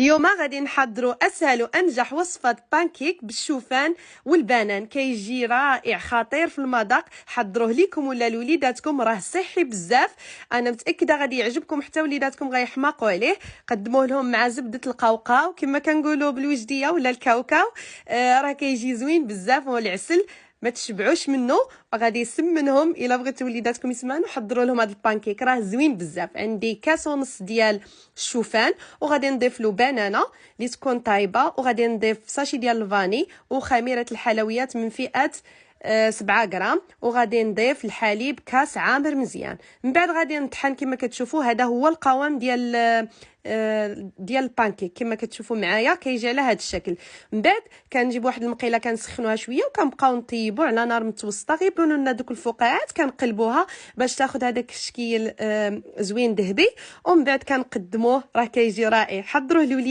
اليوم غادي نحضروا اسهل وانجح وصفه بانكيك بالشوفان والبنان. كيجي رائع خطير في المذاق. حضروه ليكم ولا لوليداتكم، راه صحي بزاف. انا متاكده غادي يعجبكم، حتى وليداتكم غيحماقوا عليه. قدموه لهم مع زبده القوقاو كما كنقولوا بالوجديه ولا الكاوكاو. راه كيجي زوين بزاف، والعسل ما تشبعوش منه وغادي يسمنهم. الا بغيتوا وليداتكم يسمنوا حضروا لهم هذا البانكيك، راه زوين بزاف. عندي كاس ونص ديال الشوفان، وغادي نضيف له بنانه اللي تكون طايبه، وغادي نضيف ساشي ديال الفاني وخميره الحلويات من فئه 7 غرام، وغادي نضيف الحليب كاس عامر مزيان. من بعد غادي نطحن كما كتشوفوا. هذا هو القوام ديال البانكيك كما كتشوفوا معايا، كيجي على هذا الشكل. من بعد كنجيب واحد المقيله كنسخنوها شويه وكنبقاو نطيبوا على نار متوسطه، غيبانوا لنا دوك الفقاعات كنقلبوها باش تاخذ هذاك الشكل زوين ذهبي. ومن بعد كنقدموه، راه كيجي رائع. حضروه لوليد